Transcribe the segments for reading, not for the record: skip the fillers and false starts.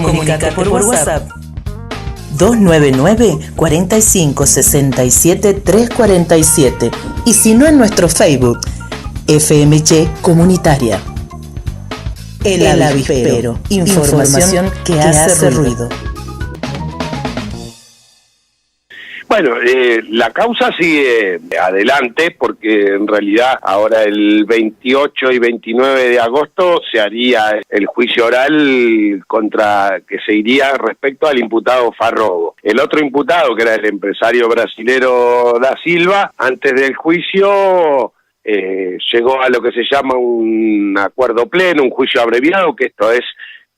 Comunicate por WhatsApp 299 45 67 347 y si no en nuestro Facebook FMC Comunitaria. El Avispero, información que hace ruido. Bueno, la causa sigue adelante porque en realidad ahora el 28 y 29 de agosto se haría el juicio oral que se iría respecto al imputado Farrobo. El otro imputado, que era el empresario brasilero Da Silva, antes del juicio llegó a lo que se llama un acuerdo pleno, un juicio abreviado, que esto es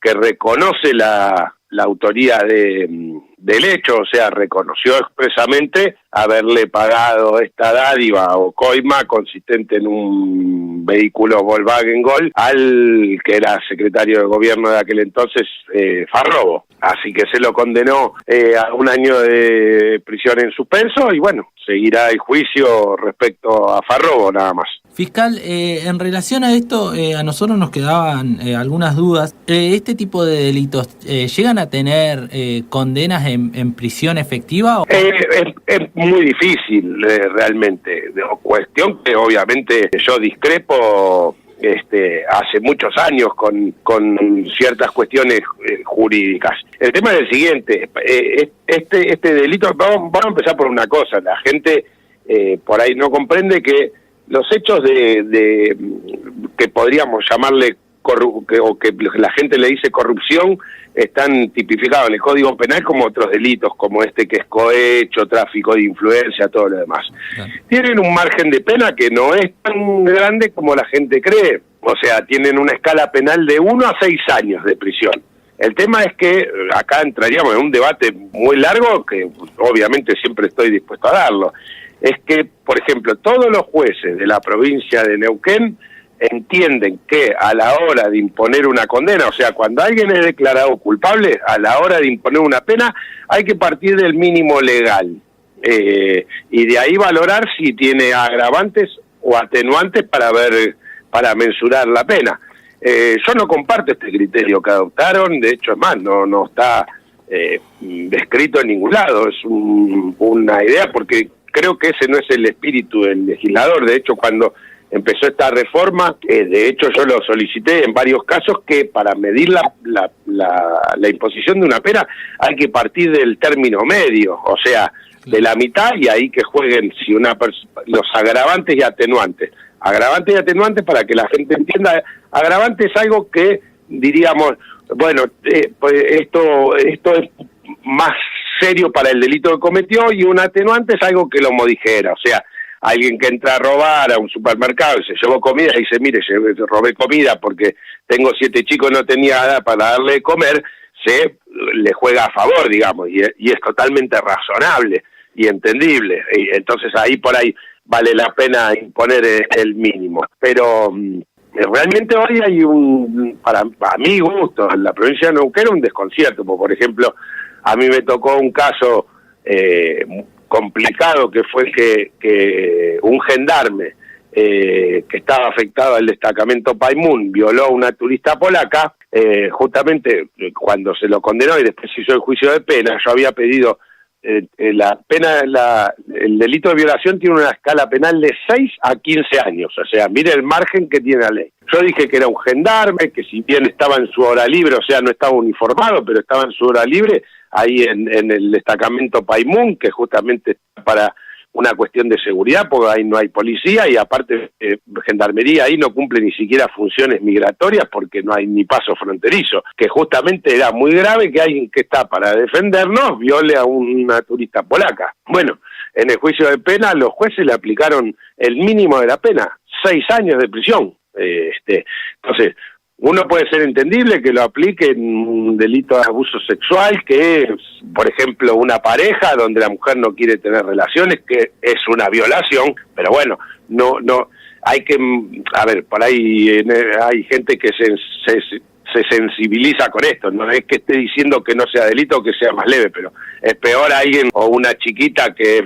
que reconoce la autoría del hecho, o sea, reconoció expresamente haberle pagado esta dádiva o coima consistente en un vehículo Volkswagen Gol al que era secretario de gobierno de aquel entonces, Farrobo. Así que se lo condenó a 1 año de prisión en suspenso y bueno, seguirá el juicio respecto a Farrobo nada más. Fiscal, en relación a esto, a nosotros nos quedaban algunas dudas. ¿Este tipo de delitos llegan a tener condenas en prisión efectiva? Es muy difícil realmente. Cuestión que obviamente yo discrepo hace muchos años con ciertas cuestiones jurídicas. El tema es el siguiente, este delito, vamos a empezar por una cosa, la gente por ahí no comprende que los hechos que podríamos llamarle o que la gente le dice corrupción están tipificados en el Código Penal como otros delitos, como que es cohecho, tráfico de influencia, todo lo demás. Claro. Tienen un margen de pena que no es tan grande como la gente cree, o sea, tienen una escala penal de 1 a 6 años de prisión. El tema es que acá entraríamos en un debate muy largo, que obviamente siempre estoy dispuesto a darlo. Es que, por ejemplo, todos los jueces de la provincia de Neuquén entienden que a la hora de imponer una condena, o sea, cuando alguien es declarado culpable, a la hora de imponer una pena, hay que partir del mínimo legal y de ahí valorar si tiene agravantes o atenuantes para mensurar la pena. Yo no comparto este criterio que adoptaron, de hecho, es más, no está descrito en ningún lado, es una idea porque creo que ese no es el espíritu del legislador. De hecho, cuando empezó esta reforma, de hecho yo lo solicité en varios casos, que para medir la imposición de una pena hay que partir del término medio, o sea, de la mitad, y ahí que jueguen los agravantes y atenuantes. Agravantes y atenuantes, para que la gente entienda, agravante es algo que diríamos, bueno, pues esto es más serio para el delito que cometió, y un atenuante es algo que lo modigera, o sea, alguien que entra a robar a un supermercado y se llevó comida y dice, mire, robé comida porque tengo 7 chicos y no tenía nada para darle de comer, se le juega a favor, digamos, y es totalmente razonable y entendible, y entonces ahí por ahí vale la pena imponer el mínimo, pero realmente hoy hay para mi gusto, en la provincia de Neuquén, un desconcierto, por ejemplo, a mí me tocó un caso complicado, que fue que un gendarme que estaba afectado al destacamento Paimún violó a una turista polaca. Justamente cuando se lo condenó y después se hizo el juicio de pena, yo había pedido la pena, el delito de violación tiene una escala penal de 6 a 15 años, o sea, mire el margen que tiene la ley. Yo dije que era un gendarme, que si bien estaba en su hora libre, o sea, no estaba uniformado, pero estaba en su hora libre, ahí en el destacamento Paimún, que justamente para una cuestión de seguridad, porque ahí no hay policía, y aparte Gendarmería ahí no cumple ni siquiera funciones migratorias porque no hay ni paso fronterizo, que justamente era muy grave que alguien que está para defendernos viole a una turista polaca. Bueno, en el juicio de pena los jueces le aplicaron el mínimo de la pena, 6 años de prisión. Entonces, uno puede ser entendible que lo aplique en un delito de abuso sexual, que es, por ejemplo, una pareja donde la mujer no quiere tener relaciones, que es una violación, pero bueno, no hay que, a ver, por ahí hay gente que se sensibiliza con esto, no es que esté diciendo que no sea delito o que sea más leve, pero es peor alguien o una chiquita que es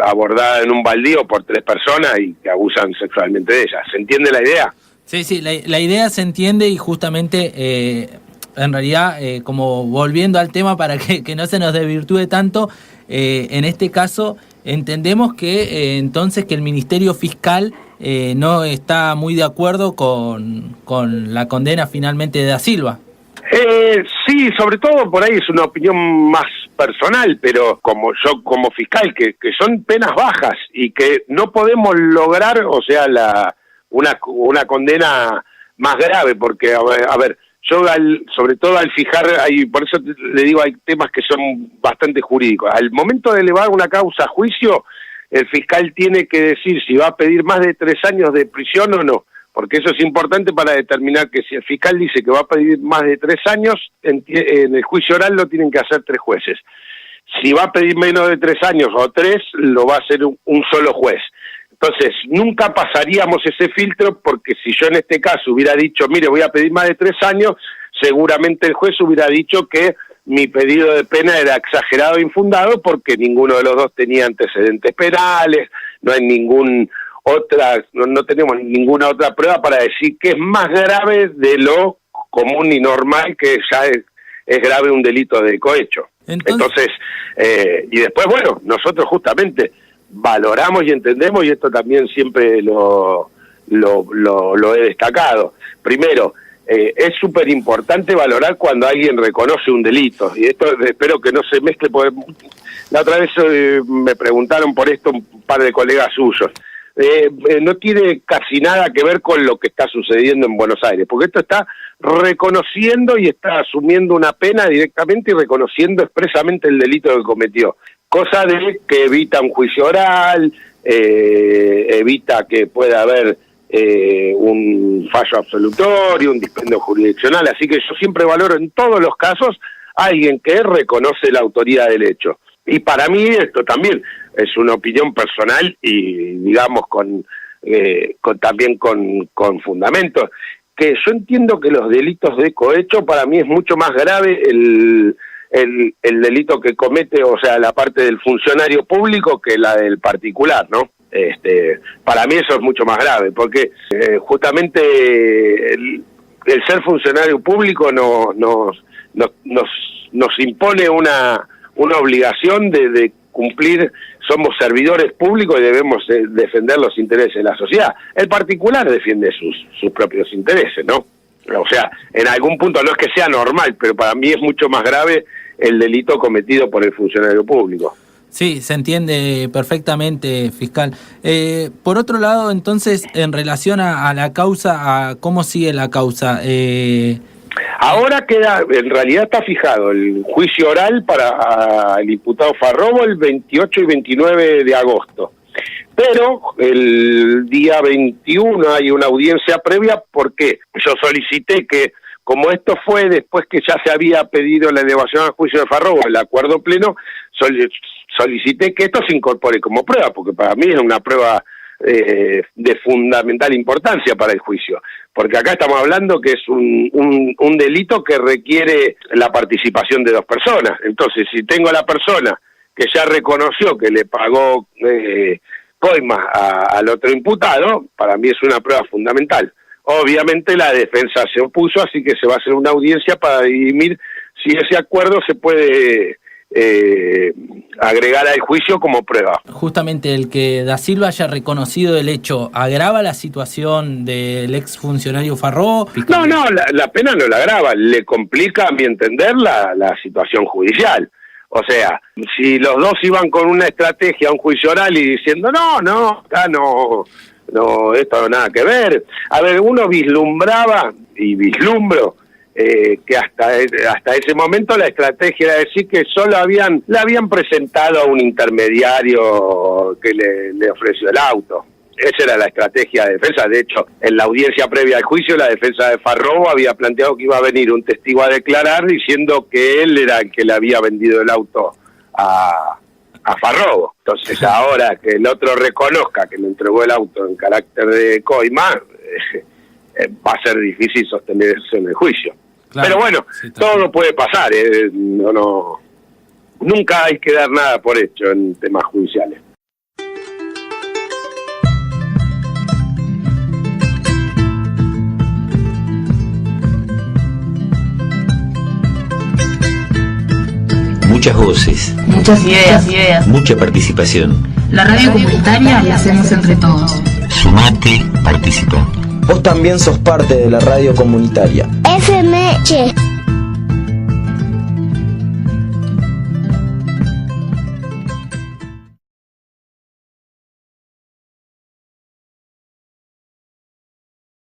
abordada en un baldío por 3 personas y que abusan sexualmente de ella. ¿Se entiende la idea? Sí, la idea se entiende, y justamente en realidad, como volviendo al tema para que no se nos desvirtúe tanto, en este caso entendemos que entonces que el Ministerio Fiscal no está muy de acuerdo con la condena finalmente de Da Silva. Sí, sobre todo por ahí es una opinión más personal, pero como yo como fiscal, que son penas bajas y que no podemos lograr, o sea, una condena más grave, porque, a ver, yo sobre todo al fijar, por eso le digo, hay temas que son bastante jurídicos. Al momento de elevar una causa a juicio, el fiscal tiene que decir si va a pedir más de 3 años de prisión o no, porque eso es importante para determinar que si el fiscal dice que va a pedir más de 3 años, en el juicio oral lo tienen que hacer 3 jueces. Si va a pedir menos de 3 años o 3, lo va a hacer un solo juez. Entonces, nunca pasaríamos ese filtro, porque si yo en este caso hubiera dicho, mire, voy a pedir más de 3 años, seguramente el juez hubiera dicho que mi pedido de pena era exagerado e infundado, porque ninguno de los dos tenía antecedentes penales, no hay no tenemos ninguna otra prueba para decir que es más grave de lo común y normal, que ya es grave un delito de cohecho. Entonces, y después, bueno, nosotros justamente valoramos y entendemos, y esto también siempre lo he destacado. Primero, es súper importante valorar cuando alguien reconoce un delito, y esto espero que no se mezcle, porque la otra vez me preguntaron por esto un par de colegas suyos. No tiene casi nada que ver con lo que está sucediendo en Buenos Aires, porque esto está reconociendo y está asumiendo una pena directamente y reconociendo expresamente el delito que cometió, cosa de que evita un juicio oral, evita que pueda haber un fallo absolutorio, un dispendio jurisdiccional. Así que yo siempre valoro en todos los casos a alguien que reconoce la autoría del hecho. Y para mí esto también es una opinión personal y digamos también con fundamentos, que yo entiendo que los delitos de cohecho, para mí es mucho más grave el delito que comete, o sea, la parte del funcionario público, que la del particular, ¿no? Para mí eso es mucho más grave, porque justamente el ser funcionario público nos impone una obligación de cumplir. Somos servidores públicos y debemos defender los intereses de la sociedad. El particular defiende sus propios intereses, ¿no? O sea, en algún punto no es que sea normal, pero para mí es mucho más grave el delito cometido por el funcionario público. Sí, se entiende perfectamente, fiscal. Por otro lado, entonces, en relación a la causa, ¿cómo sigue la causa? Ahora en realidad está fijado el juicio oral para el imputado Farrobo el 28 y 29 de agosto. Pero el día 21 hay una audiencia previa, porque yo solicité que, como esto fue después que ya se había pedido la elevación al juicio de Farrobo, el acuerdo pleno, solicité que esto se incorpore como prueba, porque para mí es una prueba de fundamental importancia para el juicio, porque acá estamos hablando que es un delito que requiere la participación de 2 personas. Entonces, si tengo a la persona que ya reconoció que le pagó coimas al otro imputado, para mí es una prueba fundamental. Obviamente la defensa se opuso, así que se va a hacer una audiencia para dirimir si ese acuerdo se puede agregar al juicio como prueba. Justamente el que Da Silva haya reconocido el hecho, ¿agrava la situación del exfuncionario Farrobo? No, la pena no la agrava, le complica, a mi entender, la situación judicial. O sea, si los dos iban con una estrategia a un juicio oral y diciendo, acá no, esto no nada que ver. A ver, uno vislumbraba, y vislumbro, que hasta ese momento la estrategia era decir que solo le habían presentado a un intermediario que le ofreció el auto. Esa era la estrategia de defensa. De hecho, en la audiencia previa al juicio, la defensa de Farrobo había planteado que iba a venir un testigo a declarar diciendo que él era el que le había vendido el auto a Farrobo. Entonces, ahora que el otro reconozca que le entregó el auto en carácter de coima, va a ser difícil sostenerse en el juicio. Claro, pero bueno, sí, todo puede pasar, nunca hay que dar nada por hecho en temas judiciales. muchas voces, muchas ideas, mucha participación. La radio comunitaria la hacemos entre todos. Sumate, participa. Vos también sos parte de la radio comunitaria. FMC.